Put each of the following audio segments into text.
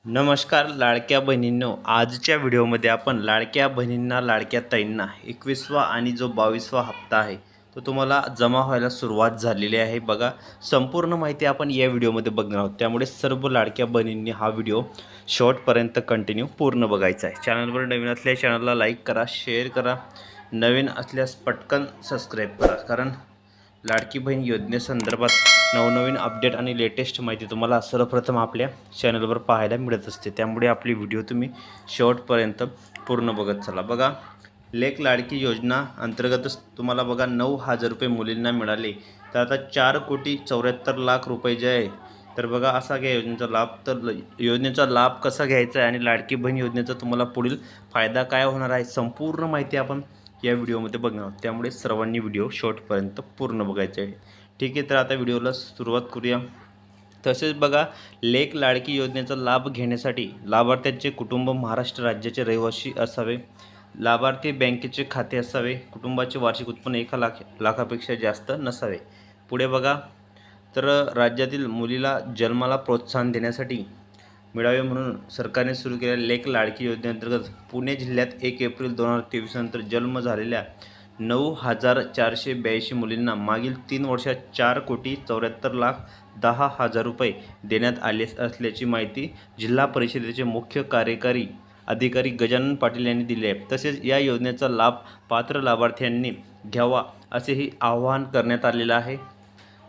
नमस्कार लाडक्या बहिणींनो, आजच्या व्हिडिओमध्ये आपण लाडक्या बहिणींना लाडक्या ताईंना 21वा आणि जो 22वा हप्ता आहे तो तुम्हाला जमा व्हायला सुरुवात झालेली आहे। बघा, संपूर्ण माहिती आपण या व्हिडिओमध्ये बघणार आहोत, त्यामुळे सर्व लाडक्या बहिणींनी हा व्हिडिओ शेवटपर्यंत कंटिन्यू पूर्ण बघायचा आहे। चॅनलवर नवीन असल्यास चॅनलला लाईक करा, शेअर करा, नवीन असल्यास पटकन सबस्क्राईब करा, कारण लाडकी बहीण योजनेसंदर्भात नवनवीन अपडेट आणि लेटेस्ट माहिती तुम्हाला सर्वप्रथम आपल्या चॅनलवर पाहायला मिळत असते। त्यामुळे आपली व्हिडिओ तुम्ही शेवटपर्यंत पूर्ण बघत चला। बघा, लेक लाडकी योजना अंतर्गतच तुम्हाला बघा 9,000 रुपये मुलींना मिळाले, तर आता 4,74,00,000 रुपये जे आहे, तर बघा असा घ्या योजनेचा लाभ। तर योजनेचा लाभ कसा घ्यायचा आहे आणि लाडकी बहीण योजनेचा तुम्हाला पुढील फायदा काय होणार आहे, संपूर्ण माहिती आपण या व्हिडिओमध्ये बघणार आहोत। त्यामुळे सर्वांनी व्हिडिओ शेवटपर्यंत पूर्ण बघायचे आहे। ठीक आहे, तर आता व्हिडिओला सुरुवात करूया। तसेच बघा, लेक लाडकी योजनेचा लाभ घेण्यासाठी लाभार्थ्यांचे कुटुंब महाराष्ट्र राज्याचे रहिवासी असावे, लाभार्थी बँकेचे खाते असावे, कुटुंबाचे वार्षिक उत्पन्न 1,00,000पेक्षा जास्त नसावे। पुढे बघा, तर राज्यातील मुलीला जन्माला प्रोत्साहन देण्यासाठी मिळावे म्हणून सरकारने सुरू केलेल्या लेक लाडकी योजनेअंतर्गत पुणे जिल्ह्यात 1 एप्रिल 2023 नंतर जन्म झालेल्या 9,482 मुलींना मागील 3 वर्षात 4,74,10,000 रुपये देण्यात आले असल्याची माहिती जिल्हा परिषदेचे मुख्य कार्यकारी अधिकारी गजानन पाटील यांनी दिली आहे। तसेच या योजनेचा लाभ पात्र लाभार्थ्यांनी घ्यावा असेही आवाहन करण्यात आलेलं आहे।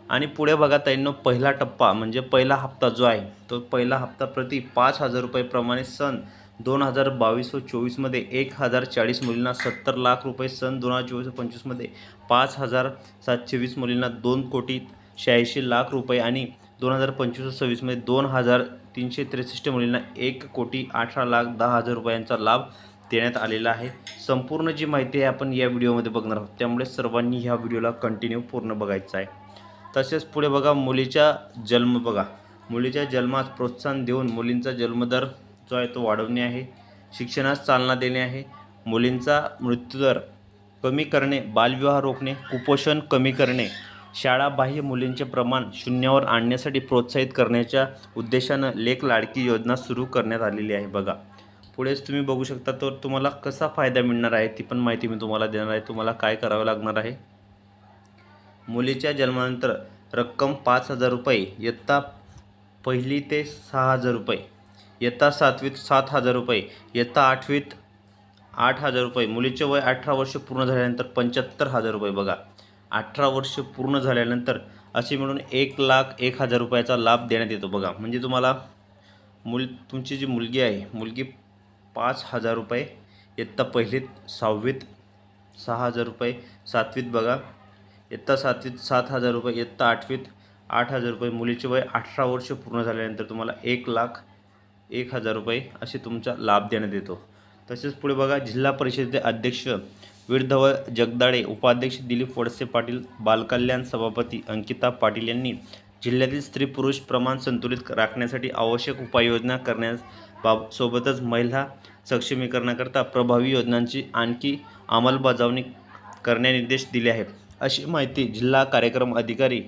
आणि पुढे बघा ताईंनो, पहिला टप्पा म्हणजे पहिला हप्ता जो आहे, तो पहिला हप्ता प्रति 5,000 रुपये प्रमाणे सन 2022 व 24मध्ये 1,040 मुलींना 70,00,000 रुपये, सन 2024 व 25मध्ये 5,720 मुलींना 2,86,00,000 रुपये आणि 2025 व 26मध्ये 2,363 मुलींना 1,18,10,000 रुपयांचा लाभ देण्यात आलेला आहे। संपूर्ण जी माहिती आहे आपण या व्हिडिओमध्ये बघणार आहोत, त्यामुळे सर्वांनी ह्या व्हिडिओला कंटिन्यू पूर्ण बघायचं आहे। तसेच पुढे बघा, मुलीचा जन्म बघा, मुलीच्या जन्मास प्रोत्साहन देऊन मुलींचा जन्मदर जो आहे तो वाढवणे आहे, शिक्षणास चालना देणे आहे, मुलींचा मृत्यूदर कमी करणे, बालविवाह रोखणे, कुपोषण कमी करणे, शाळाबाह्य मुलींचे प्रमाण शून्यावर आणण्यासाठी प्रोत्साहित करण्याच्या उद्देशानं लेक लाडकी योजना सुरू करण्यात आलेली आहे। बघा, पुढेच तुम्ही बघू शकता, तर तुम्हाला कसा फायदा मिळणार आहे ती पण माहिती मी तुम्हाला देणार आहे। तुम्हाला काय करावं लागणार आहे, मुलीच्या जन्मानंतर रक्कम 5,000 रुपये, इयत्ता 1ली ते 6,000 रुपये, इयत्ता 7वीत 7,000 रुपये, इयत्ता 8वीत 8,000 रुपये, मुलीचे वय 18 वर्ष पूर्ण झाल्यानंतर 75,000 रुपये। बघा, 18 वर्ष पूर्ण झाल्यानंतर असे मिळून 1,01,000 रुपयाचा लाभ देण्यात येतो। बघा, म्हणजे तुम्हाला तुमची जी मुलगी आहे, मुलगी 5,000 रुपये, इयत्ता 1लीत 6वीत 6,000 रुपये, 7वीत बघा इयत्ता 7वीत 7,000 रुपये, इयत्ता 8वीत 8,000 रुपये, मुलीचे वय 18 वर्ष पूर्ण झाल्यानंतर तुम्हाला 1,01,000 रुपये असे तुमचा लाभ देण्यात येतो। तसेच पुढे बघा, जिल्हा परिषदेचे अध्यक्ष वीरधवल जगदाळे, उपाध्यक्ष दिलीप वळसे पाटील, बालकल्याण सभापती अंकिता पाटील यांनी जिल्ह्यातील स्त्री पुरुष प्रमाण संतुलित राखण्यासाठी आवश्यक उपाययोजना करण्यासोबतच महिला सक्षमीकरणाकरता प्रभावी योजनांची आणखी अंमलबजावणी करण्याचे निर्देश दिले आहेत, अशी माहिती जिल्हा कार्यक्रम अधिकारी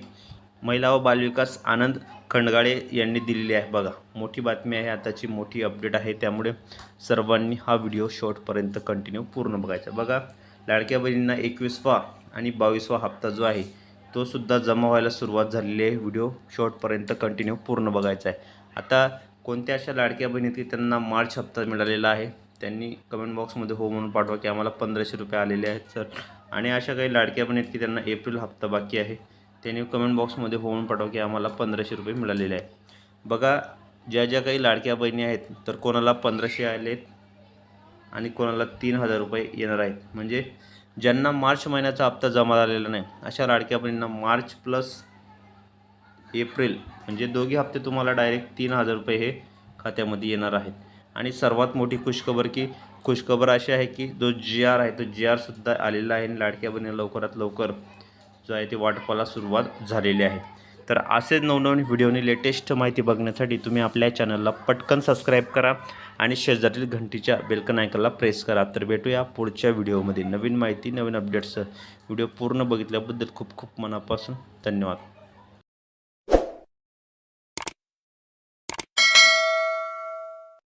महिला व बालविकास आनंद खंडगाळे यांनी दिलेली आहे। बघा, मोठी बातमी आहे, आताची मोठी अपडेट आहे, त्यामुळे सर्वांनी हा व्हिडिओ शेवटपर्यंत कंटिन्यू पूर्ण बघायचा। बघा, लाडक्या बहिणींना 21वा आणि 22वा हप्ता जो आहे तो सुद्धा जमा व्हायला सुरुवात झालेली आहे। व्हिडिओ शेवटपर्यंत कंटिन्यू पूर्ण बघायचा आहे। आता कोणत्या अशा लाडक्या बहिणी की त्यांना मार्च हप्ता मिळालेला आहे, त्यांनी कमेंट बॉक्समध्ये हो म्हणून पाठवा की आम्हाला 1,500 रुपये आलेले आहेत सर। आणि अशा काही लाडक्या बहिणी की त्यांना एप्रिल हप्ता बाकी आहे, त्यांनी कमेंट बॉक्समध्ये हो म्हणून पाठवा की आम्हाला 1,500 रुपये मिळालेले आहे। बघा, ज्या काही लाडक्या बहिणी आहेत, तर कोणाला 1,500 आलेत आणि कोणाला 3,000 रुपये येणार आहेत, म्हणजे ज्यांना मार्च महिन्याचा हप्ता जमा झालेला नाही अशा लाडक्या बहिणींना मार्च प्लस एप्रिल म्हणजे दोघे हप्ते तुम्हाला डायरेक्ट 3,000 रुपये हे खात्यामध्ये येणार आहेत। आणि सर्वात मोठी खुशखबर अशी आहे की जो GR आहे तो GR सुद्धा आलेला आहे आणि लाडक्या बहिणीला लवकरात लवकर जो आहे ते वाटपाला सुरुवात झालेली आहे। तर असेच नवनवीन व्हिडिओनी लेटेस्ट माहिती बघण्यासाठी तुम्ही आपल्या चॅनलला पटकन सबस्क्राईब करा आणि शेजारील घंटीच्या बेलकन आयकॉनला प्रेस करा। तर भेटूया पुढच्या व्हिडिओमध्ये नवीन माहिती, नवीन अपडेट्स। व्हिडिओ पूर्ण बघितल्याबद्दल खूप खूप मनापासून धन्यवाद।